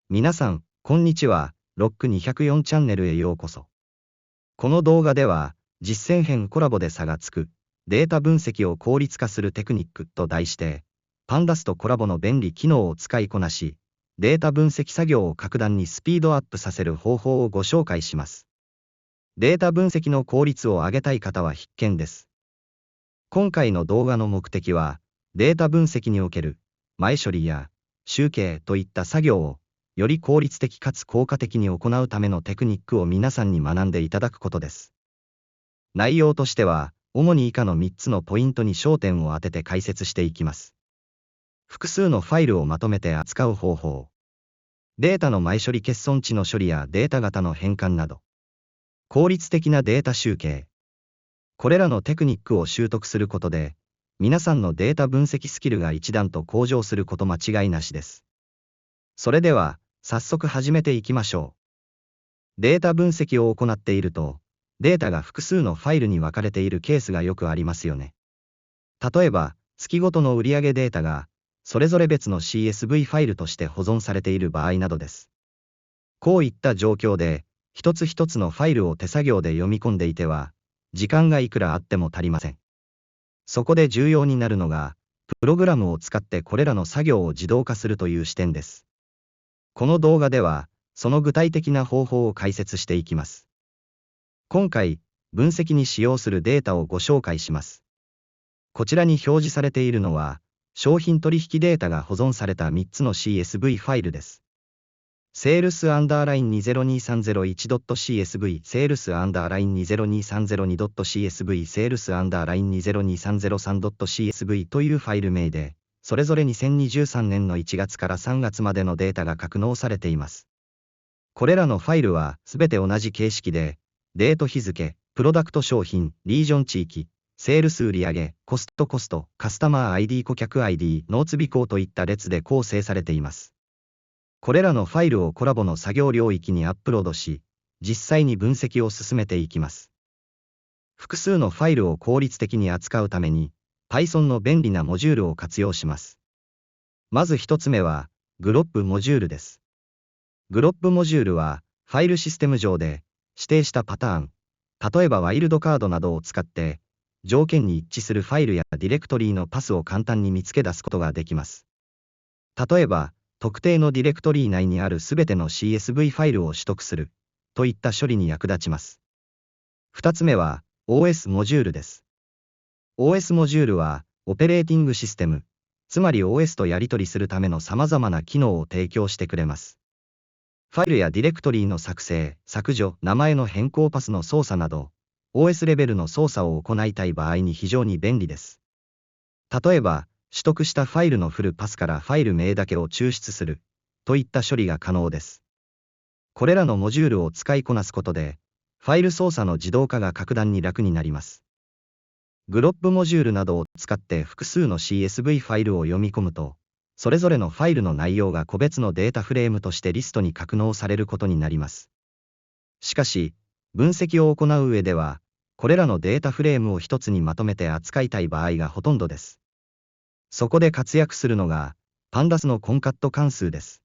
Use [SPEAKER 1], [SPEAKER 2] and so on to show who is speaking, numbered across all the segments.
[SPEAKER 1] 皆さん、こんにちは。ロック204チャンネルへようこそ。この動画では、実践編コラボで差がつく、データ分析を効率化するテクニックと題して、パンダスとコラボの便利機能を使いこなし、データ分析作業を格段にスピードアップさせる方法をご紹介します。データ分析の効率を上げたい方は必見です。今回の動画の目的は、データ分析における前処理や集計といった作業をより効率的かつ効果的に行うためのテクニックを皆さんに学んでいただくことです。内容としては、主に以下の3つのポイントに焦点を当てて解説していきます。複数のファイルをまとめて扱う方法。データの前処理欠損値の処理やデータ型の変換など。効率的なデータ集計。これらのテクニックを習得することで、皆さんのデータ分析スキルが一段と向上すること間違いなしです。それでは、早速始めていきましょう。データ分析を行っていると、データが複数のファイルに分かれているケースがよくありますよね。例えば、月ごとの売上データが、それぞれ別の CSV ファイルとして保存されている場合などです。こういった状況で、一つ一つのファイルを手作業で読み込んでいては、時間がいくらあっても足りません。そこで重要になるのが、プログラムを使ってこれらの作業を自動化するという視点です。この動画では、その具体的な方法を解説していきます。今回、分析に使用するデータをご紹介します。こちらに表示されているのは、商品取引データが保存された3つの CSV ファイルです。sales_20231.csv、sales_20232.csv、sales_20233.csv というファイル名で、それぞれ2023年の1月から3月までのデータが格納されています。これらのファイルはすべて同じ形式で、デート日付、プロダクト商品、リージョン地域、セールス売上、コスト、カスタマー ID、顧客 ID、ノーツ尾行といった列で構成されています。これらのファイルをコラボの作業領域にアップロードし、実際に分析を進めていきます。複数のファイルを効率的に扱うために、Python の便利なモジュールを活用します。まず一つ目は、グロップモジュールです。グロップモジュールは、ファイルシステム上で、指定したパターン、例えばワイルドカードなどを使って、条件に一致するファイルやディレクトリのパスを簡単に見つけ出すことができます。例えば、特定のディレクトリ内にあるすべての CSV ファイルを取得する、といった処理に役立ちます。二つ目は、OS モジュールです。OS モジュールは、オペレーティングシステム、つまり OS とやり取りするための様々な機能を提供してくれます。ファイルやディレクトリの作成、削除、名前の変更パスの操作など、OS レベルの操作を行いたい場合に非常に便利です。例えば、取得したファイルのフルパスからファイル名だけを抽出する、といった処理が可能です。これらのモジュールを使いこなすことで、ファイル操作の自動化が格段に楽になります。グロップモジュールなどを使って複数の CSV ファイルを読み込むと、それぞれのファイルの内容が個別のデータフレームとしてリストに格納されることになります。しかし、分析を行う上では、これらのデータフレームを一つにまとめて扱いたい場合がほとんどです。そこで活躍するのが、パンダスのコンカット関数です。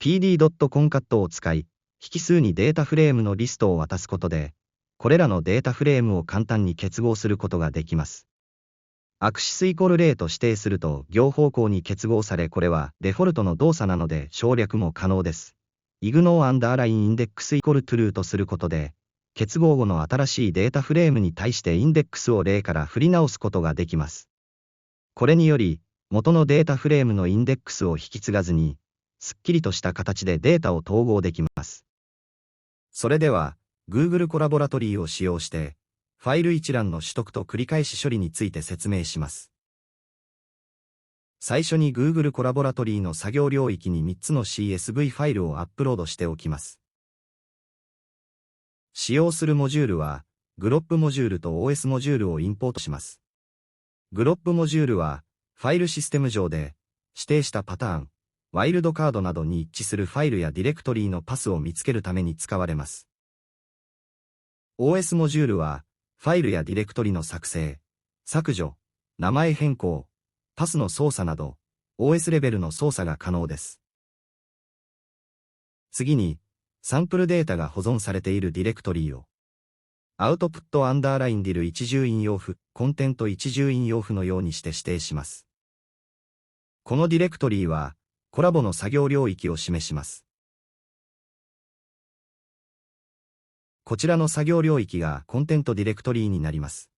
[SPEAKER 1] pd.concat を使い、引数にデータフレームのリストを渡すことで、これらのデータフレームを簡単に結合することができます。アクシスイコール0と指定すると両方向に結合され、これはデフォルトの動作なので省略も可能です。ignore_index イコール true とすることで、結合後の新しいデータフレームに対してインデックスを0から振り直すことができます。これにより、元のデータフレームのインデックスを引き継がずに、すっきりとした形でデータを統合できます。それでは、Google コラボラトリーを使用して、ファイル一覧の取得と繰り返し処理について説明します。最初に Google コラボラトリーの作業領域に3つの CSV ファイルをアップロードしておきます。使用するモジュールは、グロップモジュールと OS モジュールをインポートします。グロップモジュールは、ファイルシステム上で、指定したパターン、ワイルドカードなどに一致するファイルやディレクトリのパスを見つけるために使われます。OS モジュールは、ファイルやディレクトリの作成、削除、名前変更、パスの操作など、OS レベルの操作が可能です。次に、サンプルデータが保存されているディレクトリーを、アウトプットアンダーラインディル一重引用符、コンテント一重引用符のようにして指定します。このディレクトリーは、コラボの作業領域を示します。こちらの作業領域がコンテントディレクトリーになります。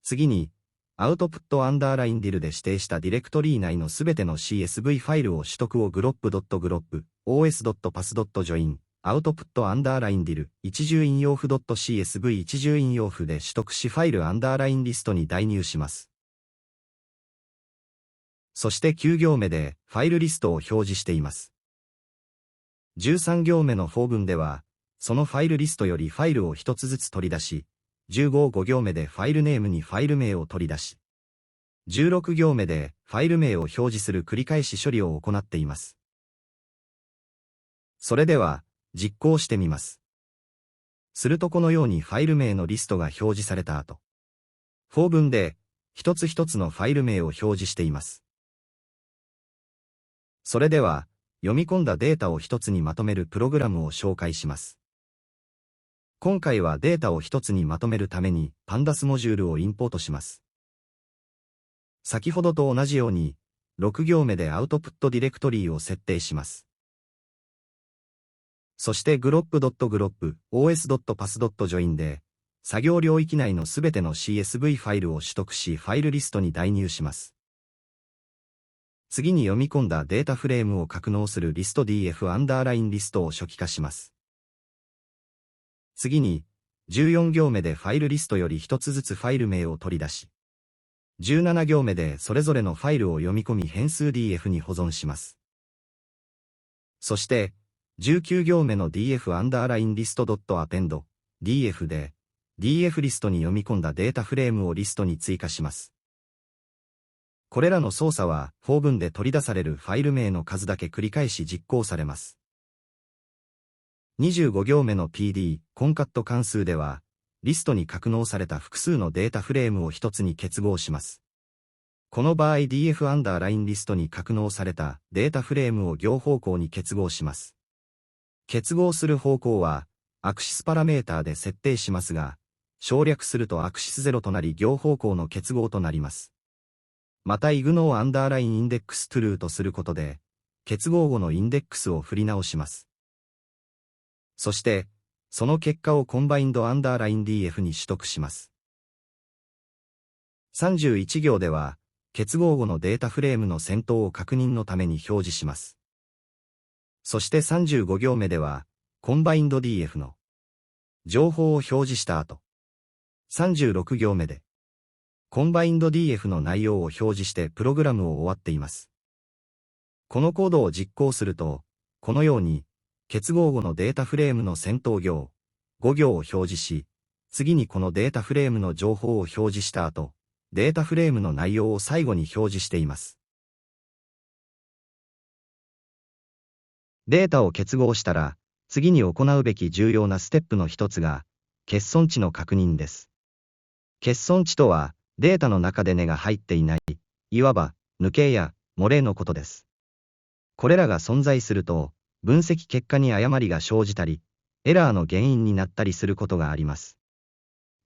[SPEAKER 1] 次に、アウトプットアンダーラインディルで指定したディレクトリー内のすべての CSV ファイルを取得を grop.grop、os.pass.join、アウトプットアンダーラインディル、一重引用符 .csv 一重引用符で取得しファイルアンダーラインリストに代入します。そして9行目でファイルリストを表示しています。13行目の4文では、そのファイルリストよりファイルを一つずつ取り出し、15行目でファイルネームにファイル名を取り出し、16行目でファイル名を表示する繰り返し処理を行っています。それでは、実行してみます。するとこのようにファイル名のリストが表示された後、4文で一つ一つのファイル名を表示しています。それでは、読み込んだデータを一つにまとめるプログラムを紹介します。今回はデータを一つにまとめるために Pandas モジュールをインポートします。先ほどと同じように、6行目でアウトプットディレクトリーを設定します。そして grop.grop、os.pass.join で、作業領域内のすべての CSV ファイルを取得しファイルリストに代入します。次に読み込んだデータフレームを格納するリスト df アンダーラインリストを初期化します。次に、14行目でファイルリストより一つずつファイル名を取り出し、17行目でそれぞれのファイルを読み込み変数 df に保存します。そして、19行目の df アンダーラインリスト .append、df で、df リストに読み込んだデータフレームをリストに追加します。これらの操作は、for文で取り出されるファイル名の数だけ繰り返し実行されます。25行目の PD、コンカット関数では、リストに格納された複数のデータフレームを一つに結合します。この場合 df アンダーラインリストに格納されたデータフレームを行方向に結合します。結合する方向は、アクシスパラメーターで設定しますが、省略するとアクシス0となり行方向の結合となります。また ignore アンダーラインインデックス true とすることで、結合後のインデックスを振り直します。そして、その結果をコンバインドアンダーライン df に取得します。31行では、結合後のデータフレームの先頭を確認のために表示します。そして35行目では、コンバインド df の情報を表示した後、36行目で、コンバインド df の内容を表示してプログラムを終わっています。このコードを実行すると、このように、結合後のデータフレームの先頭行、5行を表示し、次にこのデータフレームの情報を表示した後、データフレームの内容を最後に表示しています。データを結合したら、次に行うべき重要なステップの一つが、欠損値の確認です。欠損値とは、データの中で根が入っていない、いわば、抜けや漏れのことです。これらが存在すると、分析結果に誤りが生じたり、エラーの原因になったりすることがあります。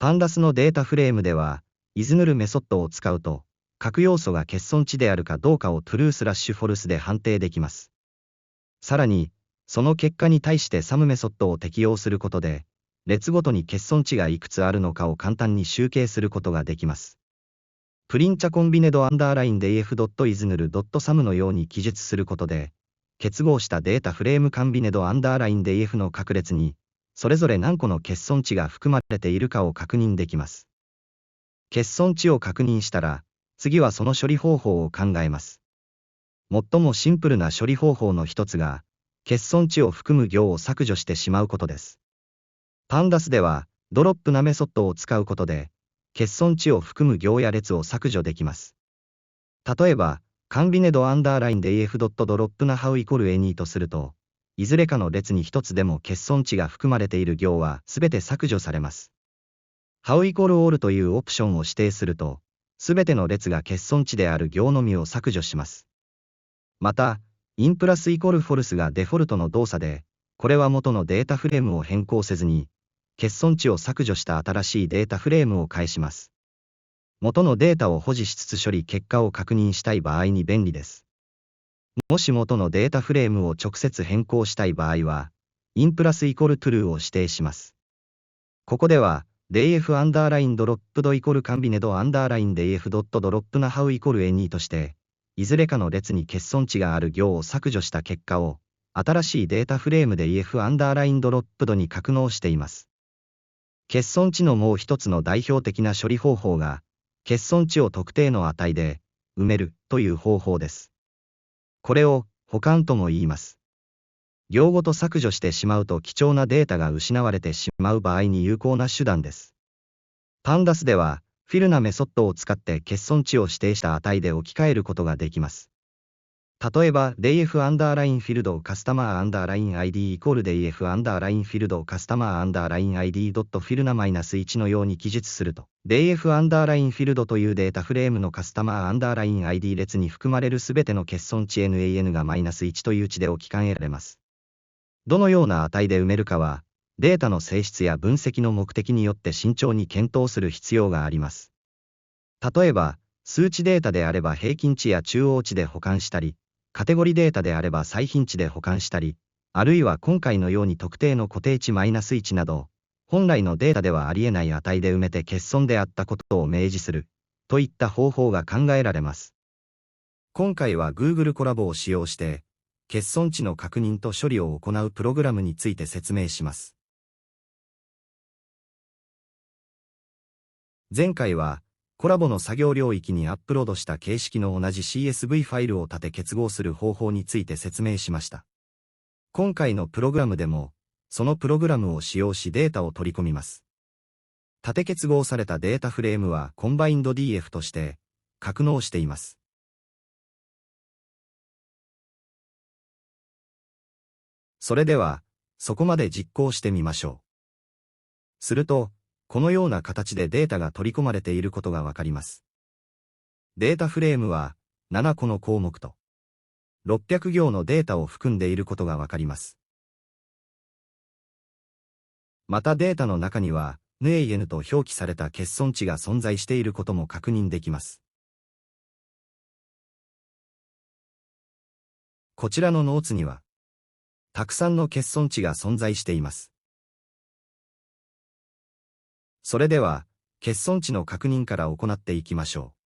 [SPEAKER 1] Pandas のデータフレームでは、isNull メソッドを使うと、各要素が欠損値であるかどうかを true/false で判定できます。さらに、その結果に対して sum メソッドを適用することで、列ごとに欠損値がいくつあるのかを簡単に集計することができます。プリンチャコンビネドアンダーライン df.isNull.sum のように記述することで、結合したデータフレームカンビネドアンダーライン df の各列に、それぞれ何個の欠損値が含まれているかを確認できます。欠損値を確認したら、次はその処理方法を考えます。最もシンプルな処理方法の一つが、欠損値を含む行を削除してしまうことです。Pandas では、ドロップなメソッドを使うことで、欠損値を含む行や列を削除できます。例えば、カンビネドアンダーライン df.drop な how equal any とすると、いずれかの列に一つでも欠損値が含まれている行はすべて削除されます。how equal all というオプションを指定すると、すべての列が欠損値である行のみを削除します。また、インプラスイコールフォルスがデフォルトの動作で、これは元のデータフレームを変更せずに、欠損値を削除した新しいデータフレームを返します。元のデータを保持しつつ処理結果を確認したい場合に便利です。もし元のデータフレームを直接変更したい場合は、インプラスイコールトゥルーを指定します。ここでは、df アンダーラインドロップドイコールカンビネドアンダーライン df ドットドロップナハウイコール any として、いずれかの列に欠損値がある行を削除した結果を、新しいデータフレームで if アンダーラインドロップドに格納しています。欠損値のもう一つの代表的な処理方法が、欠損値を特定の値で埋めるという方法です。これを保管とも言います。行ごと削除してしまうと貴重なデータが失われてしまう場合に有効な手段です。Pandas では、フィルなメソッドを使って欠損値を指定した値で置き換えることができます。例えば、df アンダーラインフィルドカスタマーアンダーライン ID イコール df アンダーラインフィルドカスタマーアンダーライン ID ドットフィルナ -1 のように記述すると、df アンダーラインフィルドというデータフレームのカスタマーアンダーライン ID 列に含まれるすべての欠損値 NAN が-1という値で置き換えられます。どのような値で埋めるかは、データの性質や分析の目的によって慎重に検討する必要があります。例えば、数値データであれば平均値や中央値で保管したり、カテゴリデータであれば最頻値で保管したり、あるいは今回のように特定の固定値-1など、本来のデータではありえない値で埋めて欠損であったことを明示する、といった方法が考えられます。今回は Google コラボを使用して、欠損値の確認と処理を行うプログラムについて説明します。前回は、コラボの作業領域にアップロードした形式の同じ CSV ファイルを立て結合する方法について説明しました。今回のプログラムでも、そのプログラムを使用しデータを取り込みます。立て結合されたデータフレームは CombinedDF として格納しています。それでは、そこまで実行してみましょう。すると、このような形でデータが取り込まれていることがわかります。データフレームは7個の項目と600行のデータを含んでいることがわかります。またデータの中には NAN と表記された欠損値が存在していることも確認できます。こちらのノーツには、たくさんの欠損値が存在しています。それでは、欠損値の確認から行っていきましょう。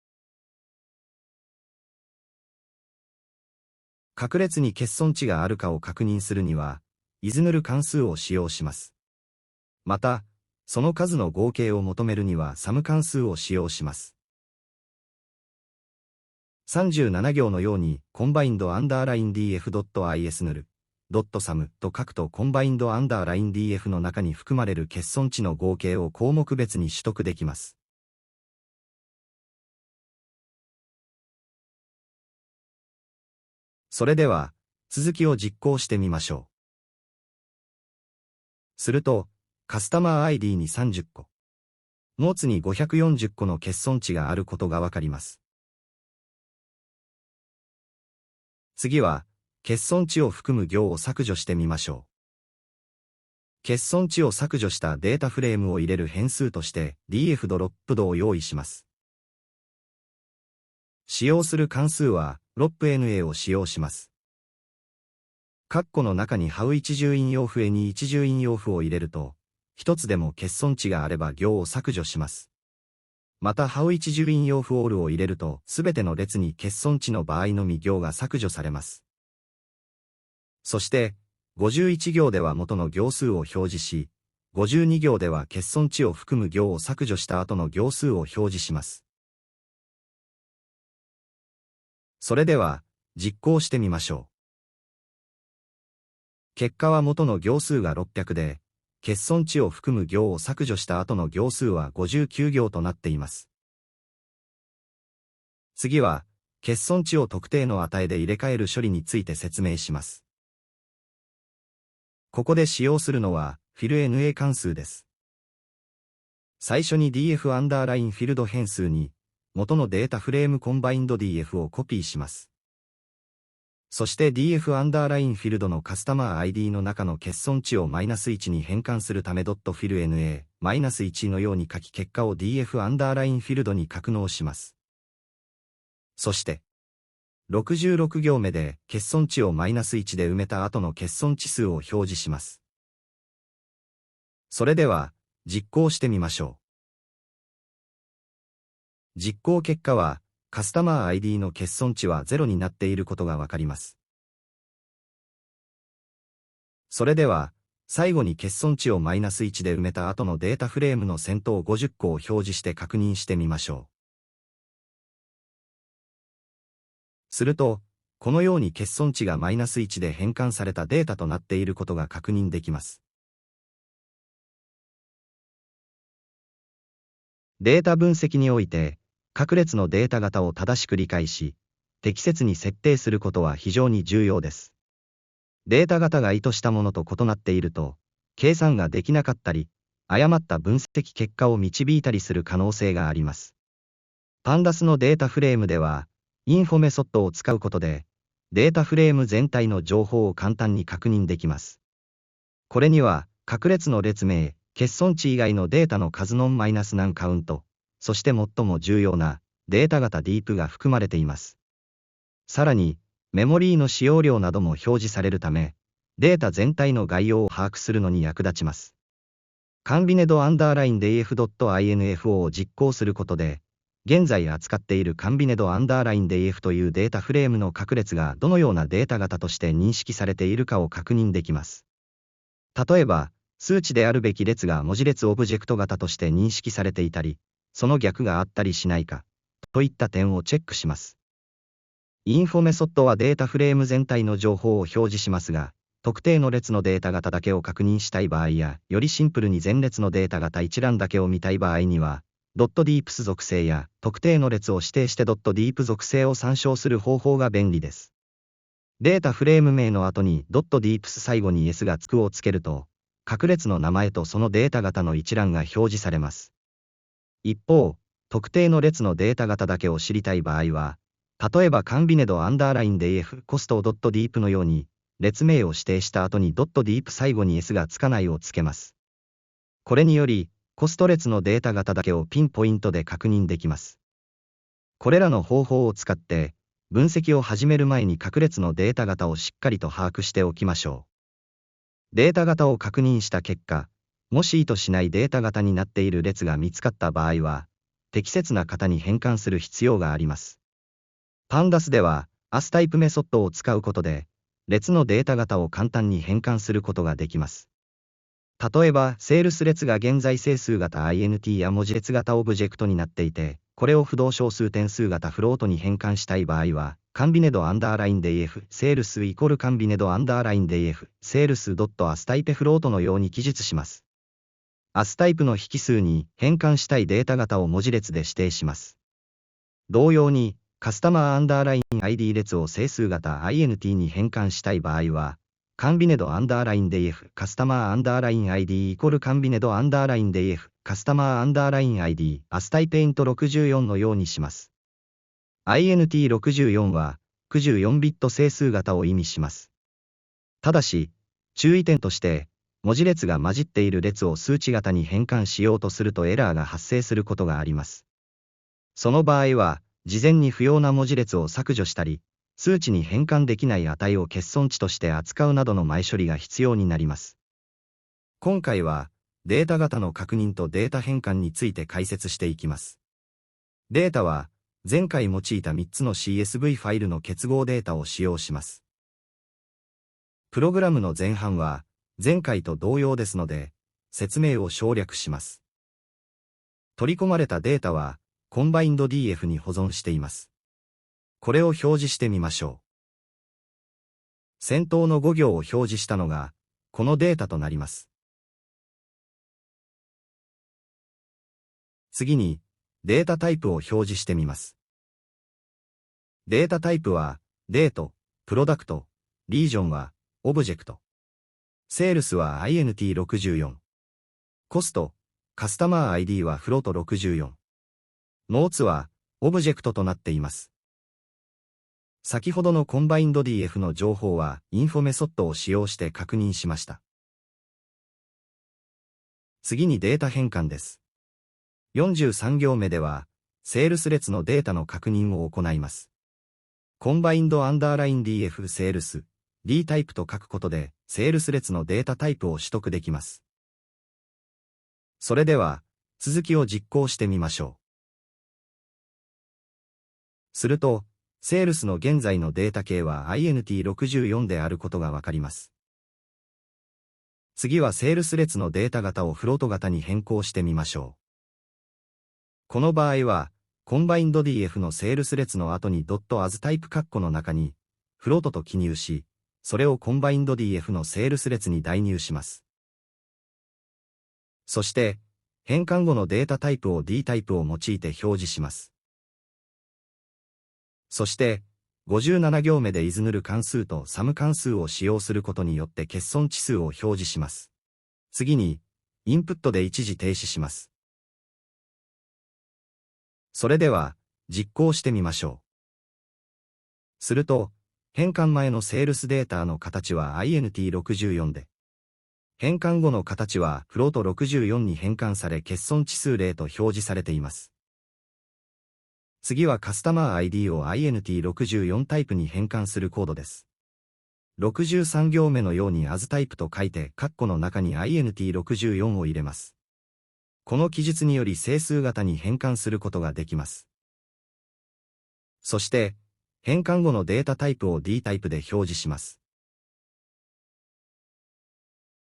[SPEAKER 1] 各列に欠損値があるかを確認するには、isNull関数を使用します。また、その数の合計を求めるには sum 関数を使用します。37行のように combined_df.isNull.sum と書くと combined_df の中に含まれる欠損値の合計を項目別に取得できます。それでは、続きを実行してみましょう。すると、カスタマー ID に30個、ノーツに540個の欠損値があることがわかります。次は、欠損値を含む行を削除してみましょう。欠損値を削除したデータフレームを入れる変数として df ドロップドを用意します。使用する関数は lopNA を使用します。括弧の中に how 一重引用符 any 一重引用符を入れると、一つでも欠損値があれば行を削除します。また how 一重引用符 all を入れると、すべての列に欠損値の場合のみ行が削除されます。そして、51行では元の行数を表示し、52行では欠損値を含む行を削除した後の行数を表示します。それでは、実行してみましょう。結果は元の行数が600で、欠損値を含む行を削除した後の行数は59行となっています。次は、欠損値を特定の値で入れ替える処理について説明します。ここで使用するのは、fillNA 関数です。最初に df アンダーラインフィルド変数に、元のデータフレーム combinedDF をコピーします。そして df アンダーラインフィールドのカスタマー ID の中の欠損値を -1 に変換するため .fillNA-1 のように書き結果を df アンダーラインフィールドに格納します。そして、66行目で欠損値を -1 で埋めた後の欠損値数を表示します。それでは、実行してみましょう。実行結果は、カスタマー ID の欠損値は0になっていることがわかります。それでは、最後に欠損値を -1 で埋めた後のデータフレームの先頭50個を表示して確認してみましょう。すると、このように欠損値が -1 で変換されたデータとなっていることが確認できます。データ分析において、各列のデータ型を正しく理解し、適切に設定することは非常に重要です。データ型が意図したものと異なっていると、計算ができなかったり、誤った分析結果を導いたりする可能性があります。パンダスのデータフレームでは、インフォメソッドを使うことで、データフレーム全体の情報を簡単に確認できます。これには、各列の列名、欠損値以外のデータの数の-何カウント、そして最も重要なデータ型ディープが含まれています。さらに、メモリーの使用量なども表示されるため、データ全体の概要を把握するのに役立ちます。カンビネドアンダーライン df.info を実行することで、現在扱っているカンビネドアンダーライン df というデータフレームの各列がどのようなデータ型として認識されているかを確認できます。例えば、数値であるべき列が文字列オブジェクト型として認識されていたり、その逆があったりしないか、といった点をチェックします。インフォメソッドはデータフレーム全体の情報を表示しますが、特定の列のデータ型だけを確認したい場合や、よりシンプルに全列のデータ型一覧だけを見たい場合には、.deeps 属性や特定の列を指定して .deep 属性を参照する方法が便利です。データフレーム名の後に .deeps 最後に s がつくをつけると、各列の名前とそのデータ型の一覧が表示されます。一方、特定の列のデータ型だけを知りたい場合は、例えばカンビネドアンダーライン df コスト .deep のように、列名を指定した後に .deep 最後に s がつかないをつけます。これにより、コスト列のデータ型だけをピンポイントで確認できます。これらの方法を使って、分析を始める前に各列のデータ型をしっかりと把握しておきましょう。データ型を確認した結果、もし意図しないデータ型になっている列が見つかった場合は、適切な型に変換する必要があります。パンダスでは、アスタイプメソッドを使うことで、列のデータ型を簡単に変換することができます。例えば、セールス列が現在整数型 int や文字列型オブジェクトになっていて、これを不動小数点数型フロートに変換したい場合は、カンビネドアンダーライン df セールスイコールカンビネドアンダーライン df セールス .astype フロートのように記述します。astype の引数に変換したいデータ型を文字列で指定します。同様に、カスタマーアンダーライン ID 列を整数型 int に変換したい場合は、カンビネドアンダーライン df カスタマーアンダーライン ID イコールカンビネドアンダーライン df カスタマーアンダーライン ID アスタイペイント64のようにします。int64 は64ビット整数型を意味します。ただし、注意点として、文字列が混じっている列を数値型に変換しようとするとエラーが発生することがあります。その場合は、事前に不要な文字列を削除したり、数値に変換できない値を欠損値として扱うなどの前処理が必要になります。今回は、データ型の確認とデータ変換について解説していきます。データは、前回用いた3つの CSV ファイルの結合データを使用します。プログラムの前半は、前回と同様ですので、説明を省略します。取り込まれたデータは、コンバインド DF に保存しています。これを表示してみましょう。先頭の5行を表示したのが、このデータとなります。次に、データタイプを表示してみます。データタイプは、デート、プロダクト、リージョンは、オブジェクト。セールスは int64。コスト、カスタマー ID はフロート64。ノーツは、オブジェクトとなっています。先ほどのコンバインド DF の情報はインフォメソッドを使用して確認しました。次にデータ変換です。43行目では、セールス列のデータの確認を行います。コンバインドアンダーライン DF セールス D タイプと書くことで、セールス列のデータタイプを取得できます。それでは、続きを実行してみましょう。すると、セールスの現在のデータ形は INT64 であることがわかります。次はセールス列のデータ型をフロート型に変更してみましょう。この場合は、コンバインド DF のセールス列の後に .as タイプ括弧の中に、フロートと記入し、それをコンバインド DF のセールス列に代入します。そして、変換後のデータタイプを D タイプを用いて表示します。そして、57行目でisNull関数とsum関数を使用することによって欠損値数を表示します。次に、インプットで一時停止します。それでは、実行してみましょう。すると、変換前のセールスデータの形は INT64 で、変換後の形はフロート64に変換され欠損値数0と表示されています。次はカスタマー ID を INT64 タイプに変換するコードです。63行目のように as タイプと書いて括弧の中に INT64 を入れます。この記述により整数型に変換することができます。そして、変換後のデータタイプを D タイプで表示します。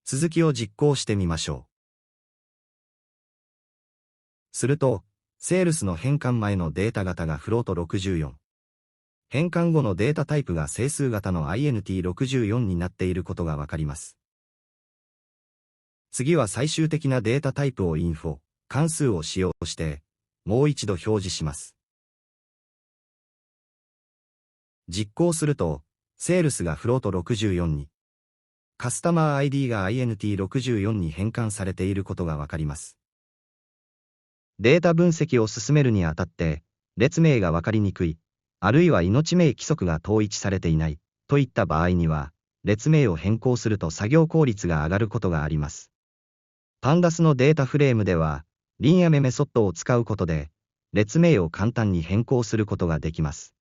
[SPEAKER 1] 続きを実行してみましょう。すると、セールスの変換前のデータ型がフロート64。変換後のデータタイプが整数型の INT64 になっていることがわかります。次は最終的なデータタイプをインフォ、関数を使用して、もう一度表示します。実行すると、セールスがフロート64に、カスタマー ID が INT64 に変換されていることがわかります。データ分析を進めるにあたって、列名がわかりにくい、あるいは命名規則が統一されていない、といった場合には、列名を変更すると作業効率が上がることがあります。Pandas のデータフレームでは、リンアメメソッドを使うことで、列名を簡単に変更することができます。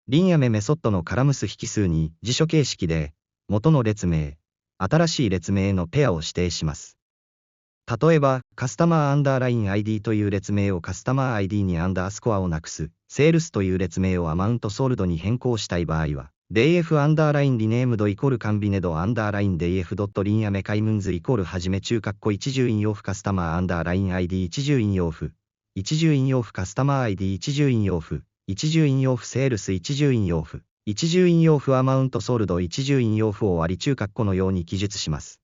[SPEAKER 1] リンアメメソッドのカラムス引数に辞書形式で、元の列名、新しい列名のペアを指定します。例えば、カスタマーアンダーライン ID という列名をカスタマー ID にアンダースコアをなくす、セールスという列名をアマウントソールドに変更したい場合は、df アンダーラインリネームドイコールカンビネドアンダーライン df ドットリンアメカイムンズイコールはじめ中括弧一重引用符カスタマーアンダーライン ID 一重引用符、一重引用符カスタマー ID 一重引用符、一重引用符セールス一重引用符、一重引用符アマウントソールド一重引用符を割り中括弧のように記述します。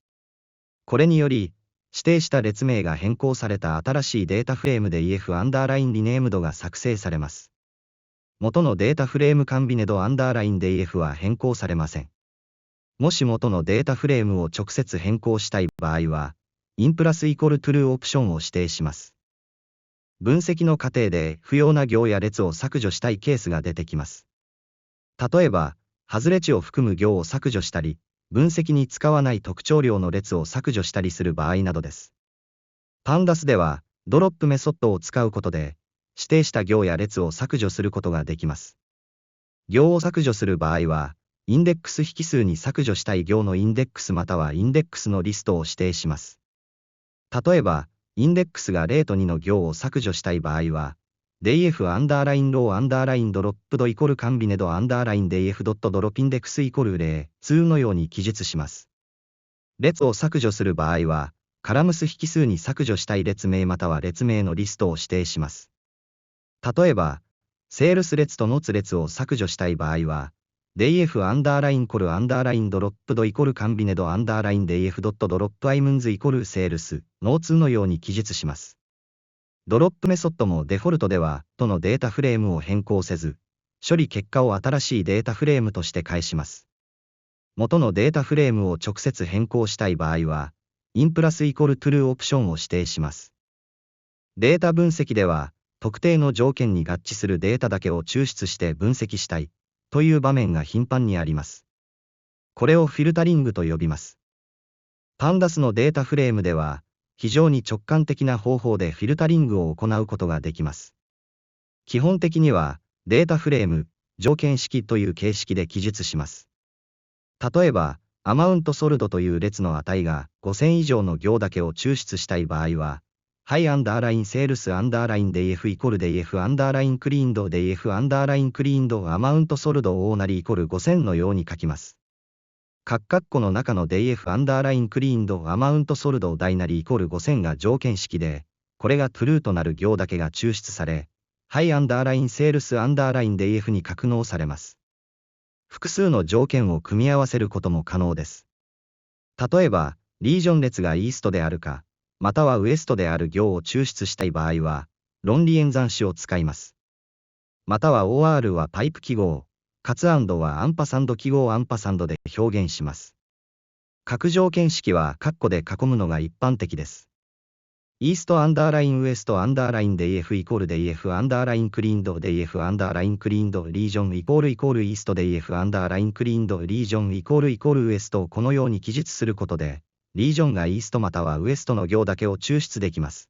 [SPEAKER 1] これにより、指定した列名が変更された新しいデータフレームで EF アンダーラインリネームドが作成されます。元のデータフレームカンビネドアンダーラインで EF は変更されません。もし元のデータフレームを直接変更したい場合は、インプラスイコールトゥルーオプションを指定します。分析の過程で不要な行や列を削除したいケースが出てきます。例えば、外れ値を含む行を削除したり、分析に使わない特徴量の列を削除したりする場合などです。Pandas では、ドロップメソッドを使うことで、指定した行や列を削除することができます。行を削除する場合は、インデックス引数に削除したい行のインデックスまたはインデックスのリストを指定します。例えば、インデックスが0と2の行を削除したい場合は、df アンダーラインローアンダーラインドロップドイコールカンビネドアンダーライン df ドットドロップインデックスイコール0、2のように記述します。列を削除する場合は、カラムス引数に削除したい列名または列名のリストを指定します。例えば、セールス列とノツ列を削除したい場合は、df アンダーラインコルアンダーラインドロップドイコールカンビネドアンダーライン df ドットドロップアイムンズイコールセールス、ノーツのように記述します。ドロップメソッドもデフォルトでは、とのデータフレームを変更せず、処理結果を新しいデータフレームとして返します。元のデータフレームを直接変更したい場合は、インプラスイコールトゥルーオプションを指定します。データ分析では、特定の条件に合致するデータだけを抽出して分析したい、という場面が頻繁にあります。これをフィルタリングと呼びます。パンダスのデータフレームでは、非常に直感的な方法でフィルタリングを行うことができます。基本的には、データフレーム、条件式という形式で記述します。例えば、アマウントソルドという列の値が5000以上の行だけを抽出したい場合は、はいアンダーラインセールスアンダーライン DF イコール DF アンダーラインクリーンド DF アンダーラインクリーンドアマウントソルド大なりイコール5000のように書きます。括弧の中の DF アンダーラインクリーンドアマウントソルド大なりイコール5000が条件式で、これが true となる行だけが抽出され、はいアンダーラインセールスアンダーライン DF に格納されます。複数の条件を組み合わせることも可能です。例えば、リージョン列がイーストであるか、またはウエストである行を抽出したい場合は、論理演算子を使います。または OR はパイプ記号、カツ&はアンパサンド記号アンパサンドで表現します。各条件式は括弧で囲むのが一般的です。イーストアンダーラインウエストアンダーライン DF イコール DF アンダーラインクリーンド DF アンダーラインクリーンドリージョンイコールイコールイースト DF アンダーラインクリーンドリージョンイコールイコールウエストをこのように記述することで、リージョンがイーストまたはウエストの行だけを抽出できます。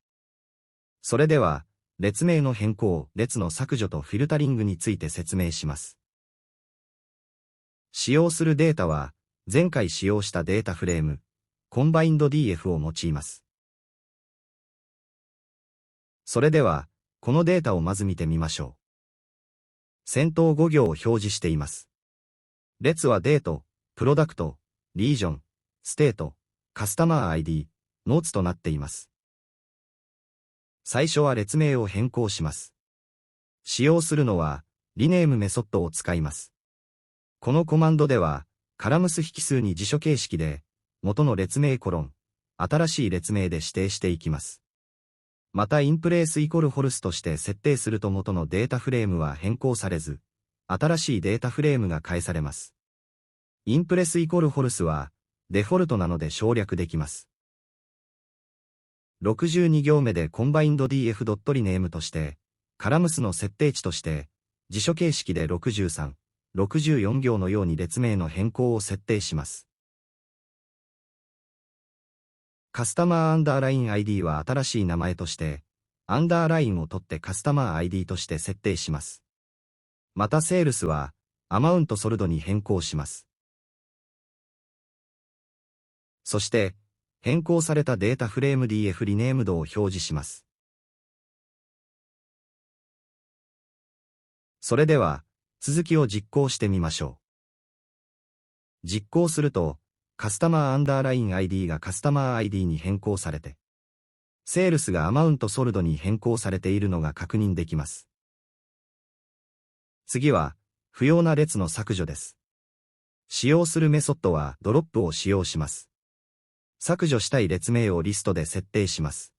[SPEAKER 1] それでは、列名の変更、列の削除とフィルタリングについて説明します。使用するデータは、前回使用したデータフレーム、コンバインド DF を用います。それでは、このデータをまず見てみましょう。先頭5行を表示しています。列はデート、プロダクト、リージョン、ステート、カスタマー ID、ノーツとなっています。最初は列名を変更します。使用するのは、リネームメソッドを使います。このコマンドでは、カラムス引数に辞書形式で、元の列名コロン、新しい列名で指定していきます。またインプレースイコールホルスとして設定すると元のデータフレームは変更されず、新しいデータフレームが返されます。インプレスイコールホルスは、デフォルトなので省略できます。62行目でコンバインド df.rename として、カラムスの設定値として、辞書形式で63、64行のように列名の変更を設定します。カスタマーアンダーライン ID は新しい名前として、アンダーラインを取ってカスタマー ID として設定します。またセールスは、アマウントソルドに変更します。そして、変更されたデータフレーム DF リネームドを表示します。それでは、続きを実行してみましょう。実行すると、カスタマーアンダーライン ID がカスタマー ID に変更されて、セールスがアマウントソルドに変更されているのが確認できます。次は、不要な列の削除です。使用するメソッドはドロップを使用します。削除したい列名をリストで設定します。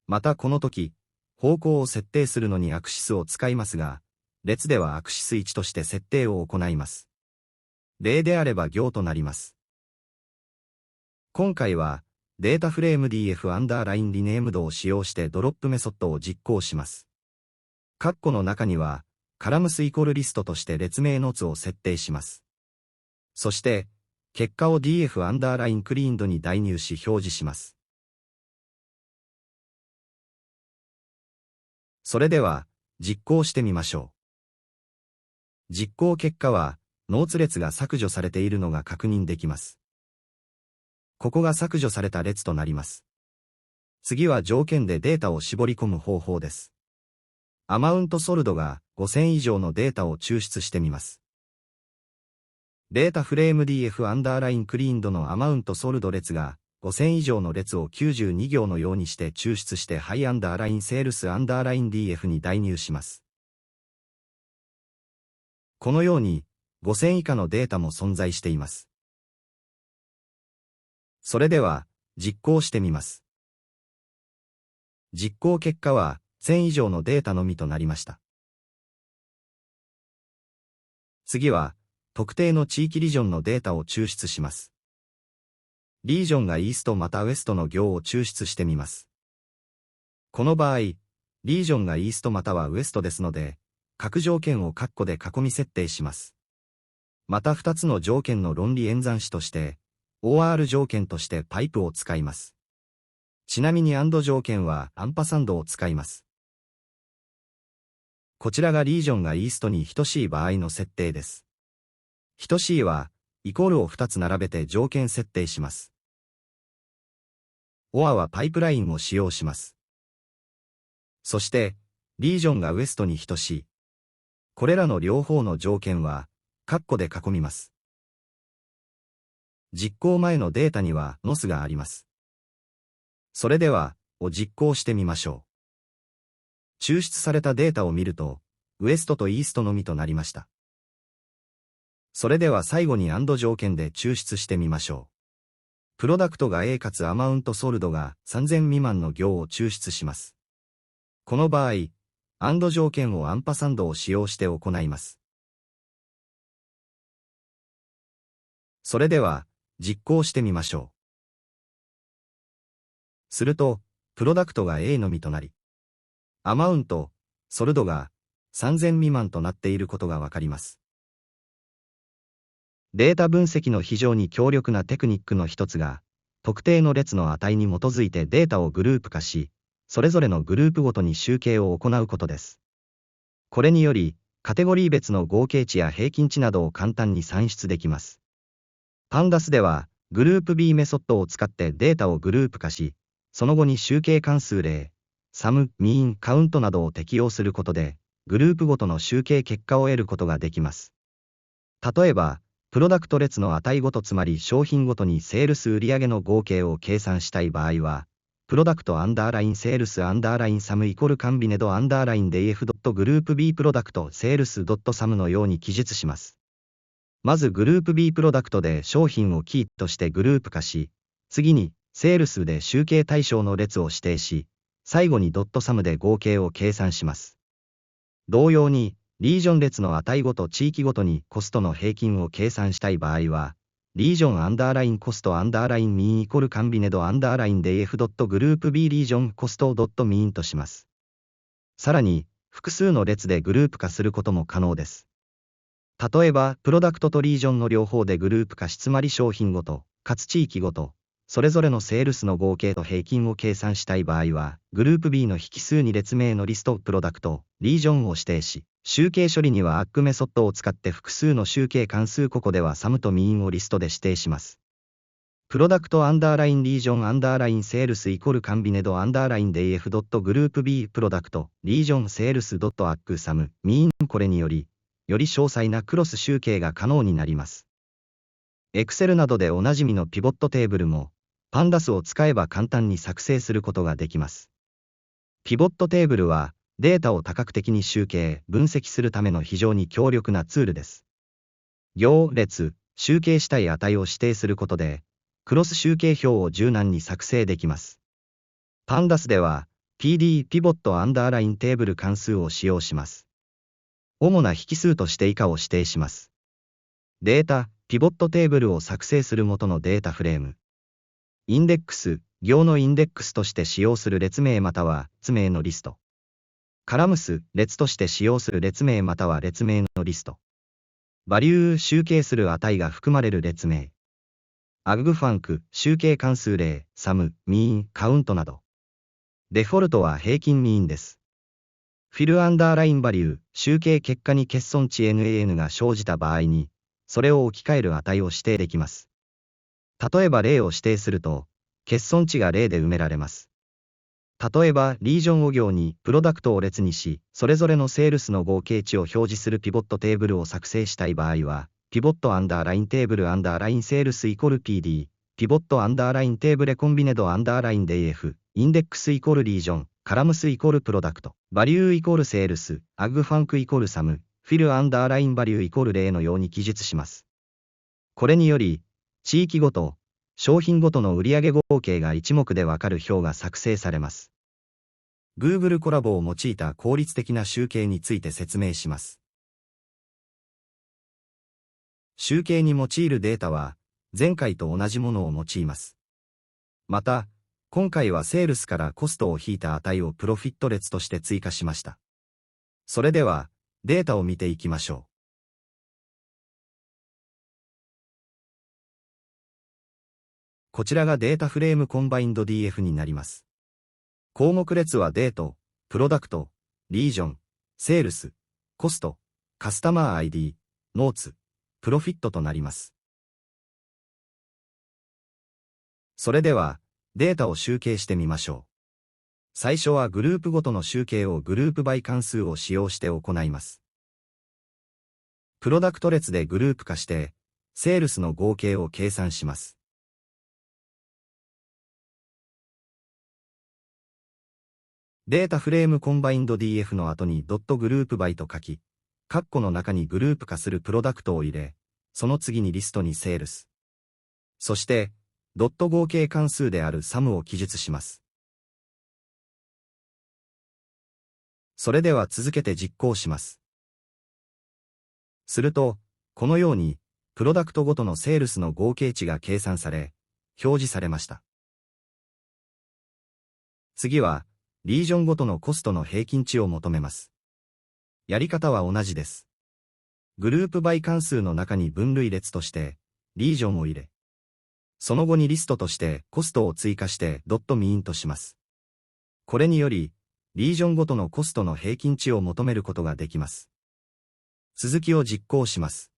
[SPEAKER 1] またこの時、方向を設定するのにアクシスを使いますが、列ではアクシス1として設定を行います。例であれば行となります。今回は、データフレーム DF アンダーラインリネームドを使用してドロップメソッドを実行します。括弧の中には、カラムスイコールリストとして列名ノーツを設定します。そして、結果を DF アンダーラインクリーンドに代入し表示します。それでは、実行してみましょう。実行結果は、ノーツ列が削除されているのが確認できます。ここが削除された列となります。次は条件でデータを絞り込む方法です。アマウントソルドが5000以上のデータを抽出してみます。データフレーム DF アンダーラインクリーンドのアマウントソルド列が5000以上の列を92行のようにして抽出してハイアンダーラインセールスアンダーライン DF に代入します。このように5000以下のデータも存在しています。それでは、実行してみます。実行結果は、1000以上のデータのみとなりました。次は、特定の地域リジョンのデータを抽出します。リージョンがイーストまたウエストの行を抽出してみます。この場合、リージョンがイーストまたはウエストですので、各条件を括弧で囲み設定します。また2つの条件の論理演算子として、OR 条件としてパイプを使います。ちなみに AND 条件はアンパサンドを使います。こちらがリージョンがイーストに等しい場合の設定です。等しいは、イコールを2つ並べて条件設定します。OR はパイプラインを使用します。そして、リージョンがウエストに等しい。これらの両方の条件は、括弧で囲みます。実行前のデータには NOS があります。それでは、を実行してみましょう。抽出されたデータを見ると、ウエストとイーストのみとなりました。それでは最後に AND 条件で抽出してみましょう。プロダクトが A かつアマウントソールドが3000未満の行を抽出します。この場合、AND 条件をアンパサンドを使用して行います。それでは、実行してみましょう。すると、プロダクトが A のみとなり、アマウント、ソルドが3000未満となっていることがわかります。データ分析の非常に強力なテクニックの一つが、特定の列の値に基づいてデータをグループ化し、それぞれのグループごとに集計を行うことです。これにより、カテゴリー別の合計値や平均値などを簡単に算出できます。Pandas では、グループ B メソッドを使ってデータをグループ化し、その後に集計関数例、Sum、Mean、Count などを適用することで、グループごとの集計結果を得ることができます。例えば、プロダクト列の値ごとつまり商品ごとにセールス売上の合計を計算したい場合は、プロダクトアンダーラインセールスアンダーラインサムイコールカンビネドアンダーライン DF ドットグループ B プロダクトセールスドットサムのように記述します。まずグループ B プロダクトで商品をキーとしてグループ化し、次にセールスで集計対象の列を指定し、最後にドットサムで合計を計算します。同様に、リージョン列の値ごと地域ごとにコストの平均を計算したい場合は、リージョンアンダーラインコストアンダーラインミーンイコールカンビネドアンダーライン DF ドットグループ B リージョンコストドットミーンとします。さらに、複数の列でグループ化することも可能です。例えば、プロダクトとリージョンの両方でグループ化しつまり商品ごと、かつ地域ごと、それぞれのセールスの合計と平均を計算したい場合は、グループ B の引数に列名のリスト、プロダクト、リージョンを指定し、集計処理には ACK メソッドを使って複数の集計関数ここでは Sum と Mean をリストで指定します。プロダクトアンダーラインリージョンアンダーラインセールスイコールカンビネドアンダーライン DF ドットグループ B プロダクト、リージョンセールスドット ACK Sum、Mean これにより、より詳細なクロス集計が可能になります。Excel などでおなじみのピボットテーブルも、Pandas を使えば簡単に作成することができます。ピボットテーブルは、データを多角的に集計、分析するための非常に強力なツールです。行列、集計したい値を指定することで、クロス集計表を柔軟に作成できます。Pandas では、PD ピボットアンダーラインテーブル関数を使用します。主な引数として以下を指定します。データ、ピボットテーブルを作成する元のデータフレーム。インデックス、行のインデックスとして使用する列名または列名のリスト。カラムス、列として使用する列名または列名のリスト。バリュー、集計する値が含まれる列名。アグファンク、集計関数例、サム、ミーン、カウントなど。デフォルトは平均ミーンです。フィルアンダーラインバリュー、集計結果に欠損値 NAN が生じた場合に、それを置き換える値を指定できます。例えば例を指定すると、欠損値が0で埋められます。例えば、リージョンを行にプロダクトを列にし、それぞれのセールスの合計値を表示するピボットテーブルを作成したい場合は、ピボットアンダーラインテーブルアンダーラインセールスイコール PD、ピボットアンダーラインテーブルコンビネドアンダーライン DF、インデックスイコールリージョン、カラムスイコールプロダクト、バリューイコールセールス、アグファンクイコールサム、フィルアンダーラインバリューイコール0のように記述します。これにより、地域ごと、商品ごとの売上合計が一目でわかる表が作成されます。Google コラボを用いた効率的な集計について説明します。集計に用いるデータは、前回と同じものを用います。また、今回はセールスからコストを引いた値をプロフィット列として追加しました。それでは、データを見ていきましょう。こちらがデータフレームコンバインド DF になります。項目列はデート、プロダクト、リージョン、セールス、コスト、カスタマー ID、ノーツ、プロフィットとなります。それでは、データを集計してみましょう。最初はグループごとの集計をグループバイ関数を使用して行います。プロダクト列でグループ化して、セールスの合計を計算します。データフレームコンバインド DF の後にドットグループバイと書き、括弧の中にグループ化するプロダクトを入れ、その次にリストにセールス。そして、ドット合計関数であるサムを記述します。それでは続けて実行します。すると、このように、プロダクトごとのセールスの合計値が計算され、表示されました。次は、リージョンごとのコストの平均値を求めます。やり方は同じです。グループバイ関数の中に分類列として、リージョンを入れ、その後にリストとしてコストを追加してドットミーンとします。これにより、リージョンごとのコストの平均値を求めることができます。続きを実行します。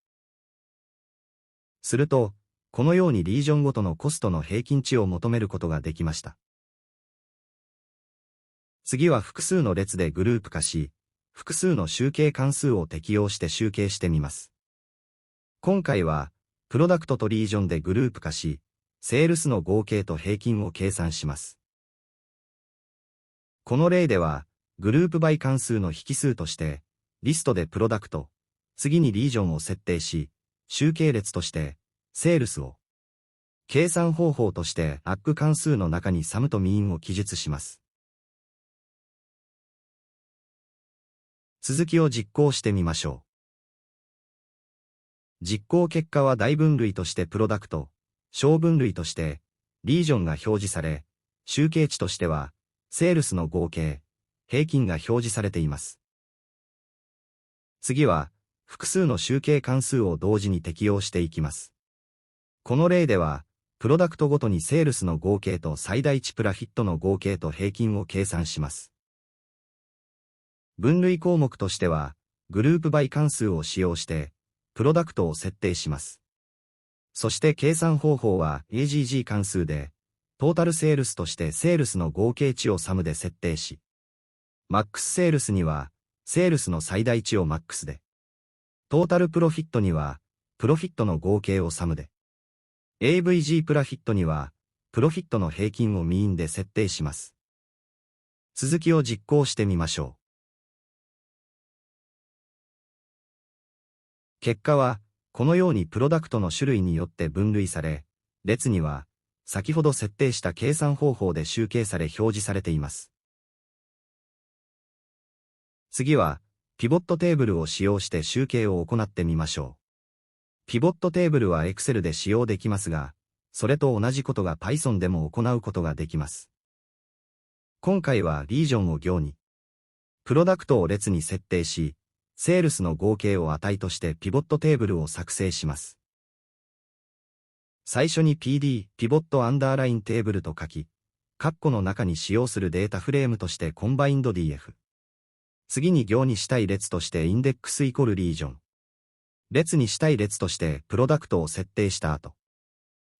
[SPEAKER 1] すると、このようにリージョンごとのコストの平均値を求めることができました。次は複数の列でグループ化し、複数の集計関数を適用して集計してみます。今回は、プロダクトとリージョンでグループ化し、セールスの合計と平均を計算します。この例では、グループバイ関数の引数として、リストでプロダクト、次にリージョンを設定し、集計列として、セールスを。計算方法として、アック関数の中にサムとミーンを記述します。続きを実行してみましょう。実行結果は大分類としてプロダクト、小分類として、リージョンが表示され、集計値としては、セールスの合計、平均が表示されています。次は、複数の集計関数を同時に適用していきます。この例では、プロダクトごとにセールスの合計と最大値プラフィットの合計と平均を計算します。分類項目としては、グループバイ関数を使用して、プロダクトを設定します。そして計算方法は AGG 関数で、トータルセールスとしてセールスの合計値をサムで設定し、マックスセールスには、セールスの最大値をマックスで、トータルプロフィットには、プロフィットの合計をサムで、AVG プラフィットには、プロフィットの平均をミーンで設定します。続きを実行してみましょう。結果は、このようにプロダクトの種類によって分類され、列には、先ほど設定した計算方法で集計され表示されています。次は、ピボットテーブルを使用して集計を行ってみましょう。ピボットテーブルは Excel で使用できますが、それと同じことが Python でも行うことができます。今回はリージョンを行に、プロダクトを列に設定し、セールスの合計を値としてピボットテーブルを作成します。最初に PD、ピボットアンダーラインテーブルと書き、括弧の中に使用するデータフレームとしてコンバインド DF。次に行にしたい列としてインデックスイコールリージョン。列にしたい列としてプロダクトを設定した後、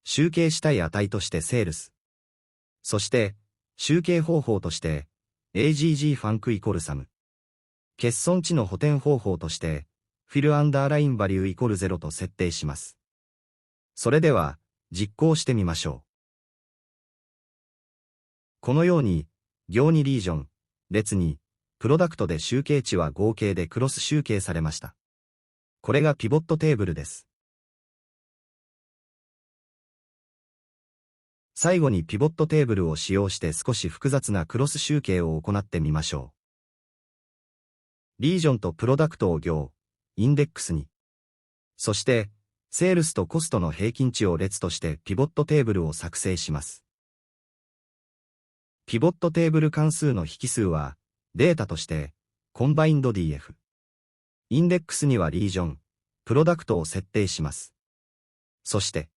[SPEAKER 1] 集計したい値としてセールス。そして、集計方法として、AGG ファンクイコールサム。欠損値の補填方法として、フィルアンダーラインバリューイコール0と設定します。それでは、実行してみましょう。このように、行にリージョン、列に、プロダクトで集計値は合計でクロス集計されました。これがピボットテーブルです。最後にピボットテーブルを使用して少し複雑なクロス集計を行ってみましょう。リージョンとプロダクトを行、インデックスに。そして、セールスとコストの平均値を列としてピボットテーブルを作成します。ピボットテーブル関数の引数は、データとして、コンバインド DF。インデックスにはリージョン、プロダクトを設定します。そして、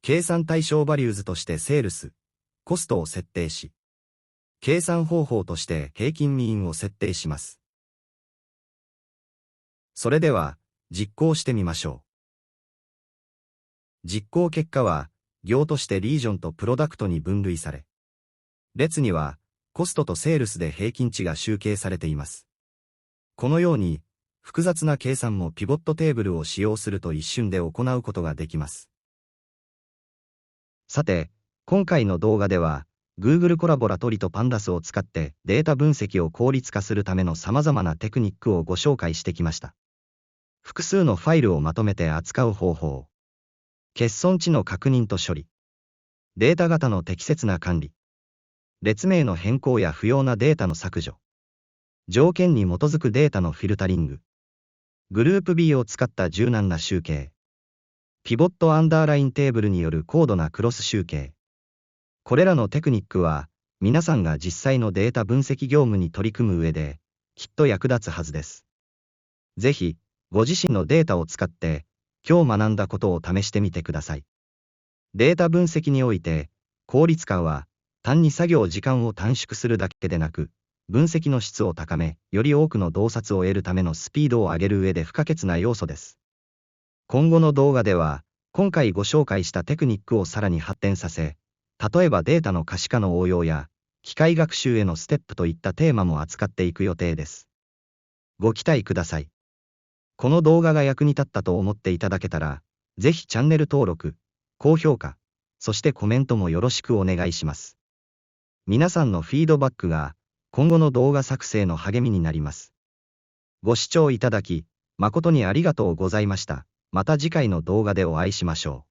[SPEAKER 1] 計算対象バリューズとしてセールス、コストを設定し、計算方法として平均ミーンを設定します。それでは、実行してみましょう。実行結果は、行としてリージョンとプロダクトに分類され、列には、コストとセールスで平均値が集計されています。このように、複雑な計算もピボットテーブルを使用すると一瞬で行うことができます。さて、今回の動画では、Google コラボラトリと Pandas を使ってデータ分析を効率化するための様々なテクニックをご紹介してきました。複数のファイルをまとめて扱う方法。欠損値の確認と処理。データ型の適切な管理。列名の変更や不要なデータの削除。条件に基づくデータのフィルタリング。グループ B を使った柔軟な集計。ピボットアンダーラインテーブルによる高度なクロス集計。これらのテクニックは、皆さんが実際のデータ分析業務に取り組む上で、きっと役立つはずです。ぜひ、ご自身のデータを使って、今日学んだことを試してみてください。データ分析において、効率化は、単に作業時間を短縮するだけでなく、分析の質を高め、より多くの洞察を得るためのスピードを上げる上で不可欠な要素です。今後の動画では、今回ご紹介したテクニックをさらに発展させ、例えばデータの可視化の応用や、機械学習へのステップといったテーマも扱っていく予定です。ご期待ください。この動画が役に立ったと思っていただけたら、ぜひチャンネル登録、高評価、そしてコメントもよろしくお願いします。皆さんのフィードバックが、今後の動画作成の励みになります。ご視聴いただき、誠にありがとうございました。また次回の動画でお会いしましょう。